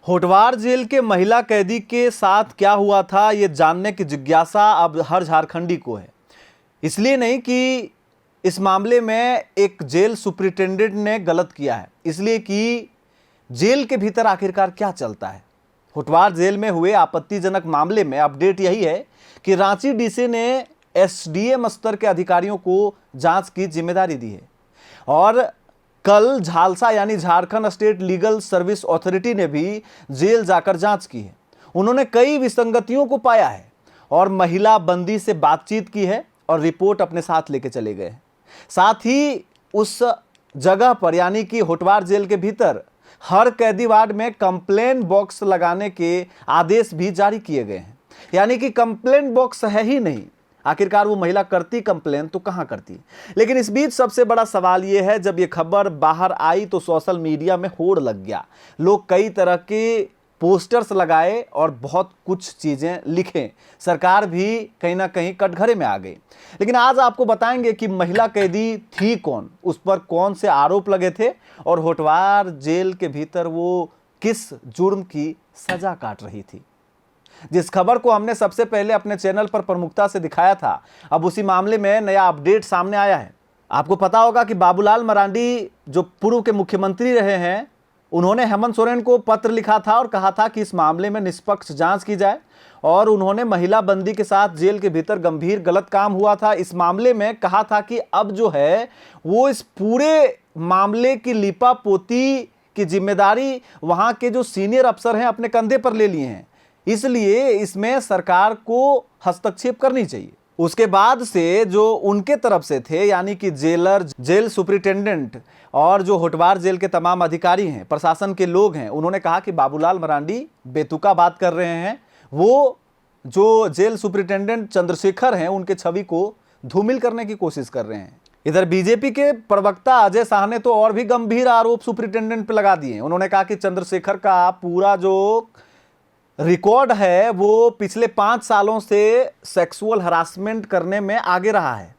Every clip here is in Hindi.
होटवार जेल के महिला कैदी के साथ क्या हुआ था, ये जानने की जिज्ञासा अब हर झारखंडी को है। इसलिए नहीं कि इस मामले में एक जेल सुपरिटेंडेंट ने गलत किया है, इसलिए कि जेल के भीतर आखिरकार क्या चलता है। होटवार जेल में हुए आपत्तिजनक मामले में अपडेट यही है कि रांची डीसी ने एसडीएम स्तर के अधिकारियों को जांच की जिम्मेदारी दी है और कल झालसा यानी Jharkhand state legal service authority ने भी जेल जाकर जांच की है। उन्होंने कई विसंगतियों को पाया है और महिला बंदी से बातचीत की है और रिपोर्ट अपने साथ लेके चले गए हैं। साथ ही उस जगह पर यानी कि होटवार जेल के भीतर हर कैदी वार्ड में कंप्लेंट बॉक्स लगाने के आदेश भी जारी किए गए हैं। यानी कि कंप्लेंट बॉक्स है ही नहीं, आखिरकार वो महिला करती कंप्लेन तो कहां करती। लेकिन इस बीच सबसे बड़ा सवाल ये है, जब ये खबर बाहर आई तो सोशल मीडिया में होड़ लग गया। लोग कई तरह के पोस्टर्स लगाए और बहुत कुछ चीजें लिखे। सरकार भी कहीं ना कहीं कटघरे में आ गई। लेकिन आज आपको बताएंगे कि महिला कैदी थी कौन, उस पर कौन से आरोप लगे थे और होटवार जेल के भीतर वो किस जुर्म की सजा काट रही थी। जिस खबर को हमने सबसे पहले अपने चैनल पर प्रमुखता से दिखाया था, अब उसी मामले में नया अपडेट सामने आया है। आपको पता होगा कि बाबूलाल मरांडी जो पूर्व के मुख्यमंत्री रहे हैं, उन्होंने हेमंत सोरेन को पत्र लिखा था और कहा था कि इस मामले में निष्पक्ष जांच की जाए और उन्होंने महिला बंदी के साथ जेल के भीतर गंभीर गलत काम हुआ था। इस मामले में कहा था कि अब जो है वो इस पूरे मामले की लिपापोती की जिम्मेदारी वहां के जो सीनियर अफसर हैं अपने कंधे पर ले लिए हैं, इसलिए इसमें सरकार को हस्तक्षेप करनी चाहिए। उसके बाद से जो उनके तरफ से थे यानी कि जेलर, जेल सुपरिटेंडेंट और जो होटवार जेल के तमाम अधिकारी हैं, प्रशासन के लोग हैं, उन्होंने कहा कि बाबूलाल मरांडी बेतुका बात कर रहे हैं। वो जो जेल सुपरिटेंडेंट चंद्रशेखर हैं उनके छवि को धूमिल करने की कोशिश कर रहे हैं। इधर बीजेपी के प्रवक्ता अजय शाह ने तो और भी गंभीर आरोप सुपरिटेंडेंट पे लगा दिए। उन्होंने कहा कि चंद्रशेखर का पूरा जो रिकॉर्ड है वो पिछले 5 सालों से सेक्सुअल हरासमेंट करने में आगे रहा है।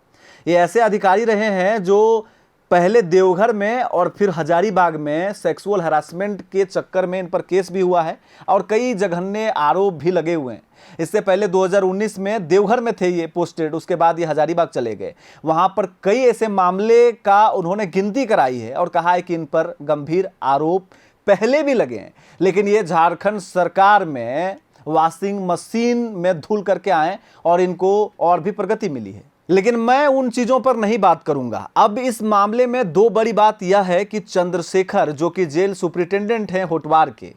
ये ऐसे अधिकारी रहे हैं जो पहले देवघर में और फिर हजारीबाग में सेक्सुअल हरासमेंट के चक्कर में इन पर केस भी हुआ है और कई जघन्य आरोप भी लगे हुए हैं। इससे पहले 2019 में देवघर में थे ये पोस्टेड, उसके बाद ये हजारीबाग चले गए। वहां पर कई ऐसे मामले का उन्होंने गिनती कराई है और कहा है कि इन पर गंभीर आरोप पहले भी लगे हैं, लेकिन ये झारखंड सरकार में वॉशिंग मशीन में धुल करके आए और इनको और भी प्रगति मिली है। लेकिन मैं उन चीजों पर नहीं बात करूंगा। अब इस मामले में 2 बड़ी बात यह है कि चंद्रशेखर जो कि जेल सुपरिटेंडेंट हैं होटवार के,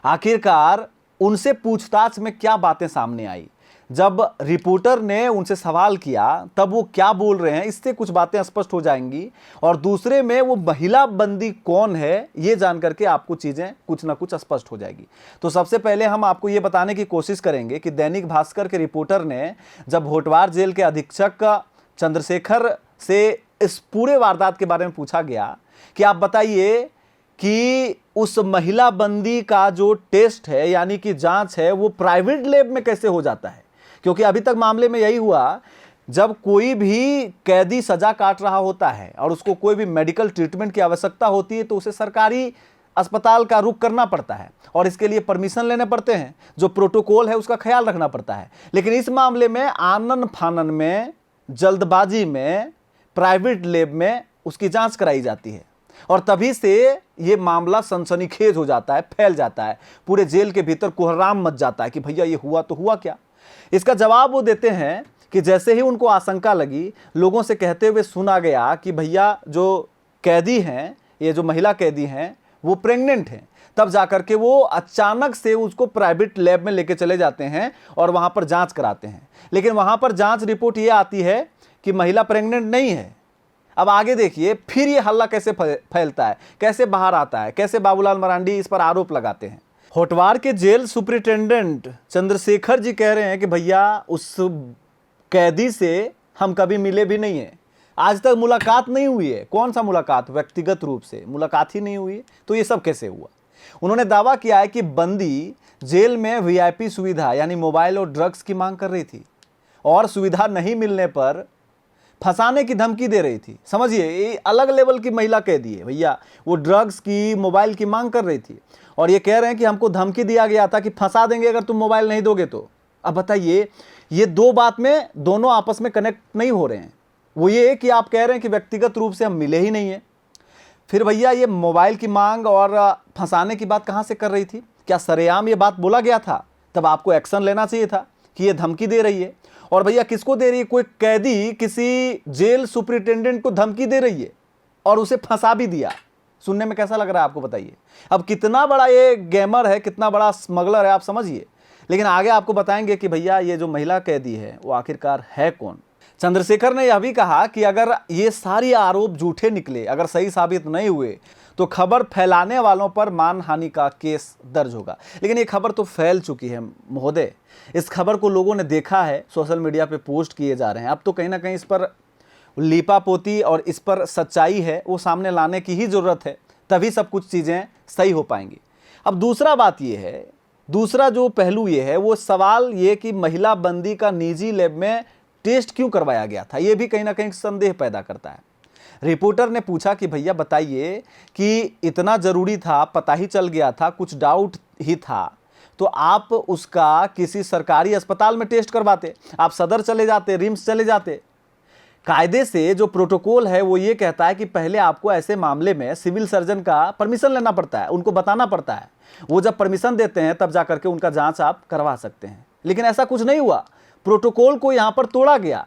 आखिरकार उनसे पूछताछ में क्या बातें सामने आई। जब रिपोर्टर ने उनसे सवाल किया तब वो क्या बोल रहे हैं, इससे कुछ बातें स्पष्ट हो जाएंगी। और दूसरे में वो महिला बंदी कौन है, ये जान करके आपको चीज़ें कुछ ना कुछ स्पष्ट हो जाएगी। तो सबसे पहले हम आपको ये बताने की कोशिश करेंगे कि दैनिक भास्कर के रिपोर्टर ने जब होटवार जेल के अधीक्षक चंद्रशेखर से इस पूरे वारदात के बारे में पूछा गया कि आप बताइए कि उस महिला बंदी का जो टेस्ट है यानी कि जांच है वो प्राइवेट लैब में कैसे हो जाता है, क्योंकि अभी तक मामले में यही हुआ, जब कोई भी कैदी सजा काट रहा होता है और उसको कोई भी मेडिकल ट्रीटमेंट की आवश्यकता होती है तो उसे सरकारी अस्पताल का रुख करना पड़ता है और इसके लिए परमिशन लेने पड़ते हैं, जो प्रोटोकॉल है उसका ख्याल रखना पड़ता है। लेकिन इस मामले में आनन फानन में, जल्दबाजी में प्राइवेट लैब में उसकी जांच कराई जाती है और तभी से ये मामला सनसनीखेज हो जाता है, फैल जाता है, पूरे जेल के भीतर कोहराम मच जाता है कि भैया ये हुआ तो हुआ क्या। इसका जवाब वो देते हैं कि जैसे ही उनको आशंका लगी, लोगों से कहते हुए सुना गया कि भैया जो कैदी हैं, ये जो महिला कैदी हैं वो प्रेग्नेंट हैं, तब जाकर के वो अचानक से उसको प्राइवेट लैब में लेके चले जाते हैं और वहाँ पर जांच कराते हैं। लेकिन वहाँ पर जांच रिपोर्ट ये आती है कि महिला प्रेग्नेंट नहीं है। अब आगे देखिए फिर ये हल्ला कैसे फैलता है, कैसे बाहर आता है, कैसे बाबूलाल मरांडी इस पर आरोप लगाते हैं। होटवार के जेल सुपरिटेंडेंट चंद्रशेखर जी कह रहे हैं कि भैया उस कैदी से हम कभी मिले भी नहीं है, आज तक मुलाकात नहीं हुई है। कौन सा मुलाकात, व्यक्तिगत रूप से मुलाकात ही नहीं हुई है, तो ये सब कैसे हुआ। उन्होंने दावा किया है कि बंदी जेल में वीआईपी सुविधा यानी मोबाइल और ड्रग्स की मांग कर रही थी और सुविधा नहीं मिलने पर फंसाने की धमकी दे रही थी। समझिए, ये अलग लेवल की महिला कैदी है भैया। वो ड्रग्स की, मोबाइल की मांग कर रही थी और ये कह रहे हैं कि हमको धमकी दिया गया था कि फंसा देंगे अगर तुम मोबाइल नहीं दोगे तो। अब बताइए, ये दो बात में दोनों आपस में कनेक्ट नहीं हो रहे हैं। वो ये कि आप कह रहे हैं कि व्यक्तिगत रूप से हम मिले ही नहीं है, फिर भैया ये मोबाइल की मांग और फंसाने की बात कहाँ से कर रही थी? क्या सरेआम ये बात बोला गया था? तब आपको एक्शन लेना चाहिए था कि ये धमकी दे रही है। और भैया किसको दे रही है? कोई कैदी किसी जेल सुपरिटेंडेंट को धमकी दे रही है और उसे फंसा भी दिया। सुनने में कैसा लग रहा है आपको बताइए? अब कितना बड़ा ये गेमर है, कितना बड़ा स्मगलर है, आप समझिए। लेकिन आगे आपको बताएंगे कि भैया ये जो महिला कैदी है वो आखिरकार है कौन। चंद्रशेखर ने यह भी कहा कि अगर ये सारी आरोप झूठे निकले, अगर सही साबित नहीं हुए, तो खबर फैलाने वालों पर मानहानि का केस दर्ज होगा। लेकिन ये खबर तो फैल चुकी है महोदय। इस खबर को लोगों ने देखा है, सोशल मीडिया पे पोस्ट किए जा रहे हैं। अब तो कहीं ना कहीं इस पर लीपापोती और इस पर सच्चाई है वो सामने लाने की ही ज़रूरत है, तभी सब कुछ चीज़ें सही हो पाएंगी। अब दूसरा बात ये है, दूसरा जो पहलू ये है, वो सवाल ये कि महिला बंदी का निजी लैब में टेस्ट क्यों करवाया गया था, ये भी कहीं ना कहीं संदेह पैदा करता है। रिपोर्टर ने पूछा कि भैया बताइए कि इतना ज़रूरी था, पता ही चल गया था, कुछ डाउट ही था, तो आप उसका किसी सरकारी अस्पताल में टेस्ट करवाते, आप सदर चले जाते, रिम्स चले जाते। कायदे से जो प्रोटोकॉल है वो ये कहता है कि पहले आपको ऐसे मामले में सिविल सर्जन का परमिशन लेना पड़ता है, उनको बताना पड़ता है। वो जब परमिशन देते हैं तब जाकर के उनका जांच आप करवा सकते हैं। लेकिन ऐसा कुछ नहीं हुआ, प्रोटोकॉल को यहाँ पर तोड़ा गया,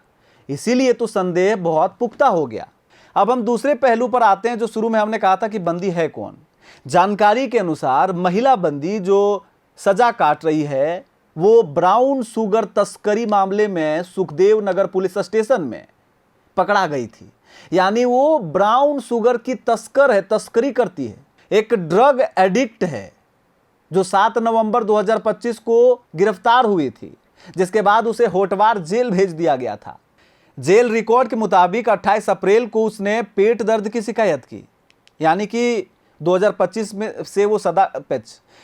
इसीलिए तो संदेह बहुत पुख्ता हो गया। अब हम दूसरे पहलू पर आते हैं, जो शुरू में हमने कहा था कि बंदी है कौन। जानकारी के अनुसार महिला बंदी जो सजा काट रही है वो ब्राउन शुगर तस्करी मामले में सुखदेव नगर पुलिस स्टेशन में पकड़ा गई थी। यानी वो ब्राउन शुगर की तस्कर है, तस्करी करती है, एक ड्रग एडिक्ट है, जो 7 नवंबर 2025 को गिरफ्तार हुई थी, जिसके बाद उसे होटवार जेल भेज दिया गया था। जेल रिकॉर्ड के मुताबिक 28 अप्रैल को उसने पेट दर्द की शिकायत की, यानी कि 2025 में से वो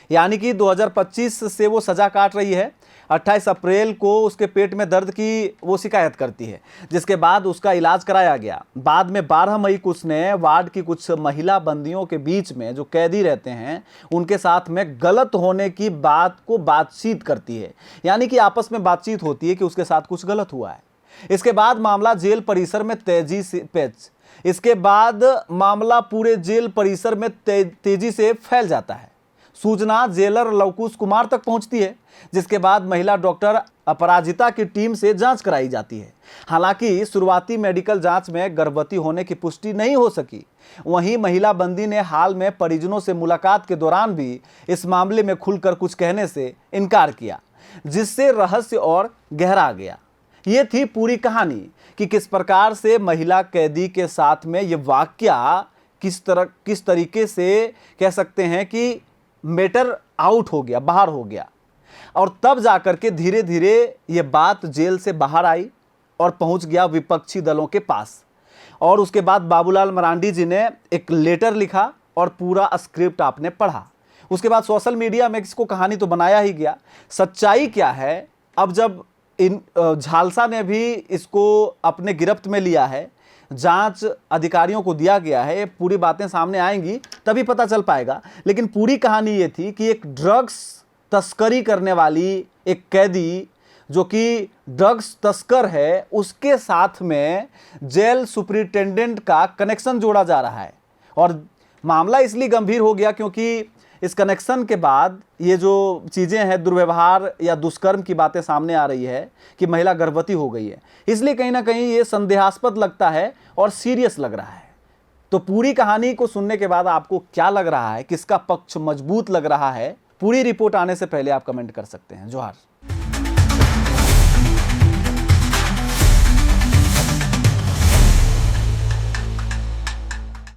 यानी कि 2025 से वो सजा काट रही है। 28 अप्रैल को उसके पेट में दर्द की वो शिकायत करती है, जिसके बाद उसका इलाज कराया गया। बाद में 12 मई को उसने वार्ड की कुछ महिला बंदियों के बीच में, जो कैदी रहते हैं, उनके साथ में गलत होने की बात को बातचीत करती है, यानी कि आपस में बातचीत होती है कि उसके साथ कुछ गलत हुआ है। इसके बाद मामला जेल परिसर में इसके बाद मामला पूरे जेल परिसर में तेजी से फैल जाता है। सूचना जेलर लवकुश कुमार तक पहुंचती है, जिसके बाद महिला डॉक्टर अपराजिता की टीम से जांच कराई जाती है। हालांकि शुरुआती मेडिकल जांच में गर्भवती होने की पुष्टि नहीं हो सकी। वहीं महिला बंदी ने हाल में परिजनों से मुलाकात के दौरान भी इस मामले में खुलकर कुछ कहने से इनकार किया, जिससे रहस्य और गहरा गया। ये थी पूरी कहानी कि किस प्रकार से महिला कैदी के साथ में ये वाकया किस तरीके से कह सकते हैं कि मैटर आउट हो गया, बाहर हो गया, और तब जाकर के धीरे धीरे ये बात जेल से बाहर आई और पहुंच गया विपक्षी दलों के पास। और उसके बाद बाबूलाल मरांडी जी ने एक लेटर लिखा और पूरा स्क्रिप्ट आपने पढ़ा। उसके बाद सोशल मीडिया में इसको कहानी तो बनाया ही गया। सच्चाई क्या है, अब जब इन झालसा ने भी इसको अपने गिरफ्त में लिया है, जांच अधिकारियों को दिया गया है, पूरी बातें सामने आएंगी तभी पता चल पाएगा। लेकिन पूरी कहानी ये थी कि एक ड्रग्स तस्करी करने वाली एक कैदी, जो कि ड्रग्स तस्कर है, उसके साथ में जेल सुपरिटेंडेंट का कनेक्शन जोड़ा जा रहा है। और मामला इसलिए गंभीर हो गया क्योंकि इस कनेक्शन के बाद ये जो चीज़ें हैं, दुर्व्यवहार या दुष्कर्म की बातें सामने आ रही है कि महिला गर्भवती हो गई है, इसलिए कहीं ना कहीं ये संदेहास्पद लगता है और सीरियस लग रहा है। तो पूरी कहानी को सुनने के बाद आपको क्या लग रहा है, किसका पक्ष मजबूत लग रहा है, पूरी रिपोर्ट आने से पहले आप कमेंट कर सकते हैं। जोहार।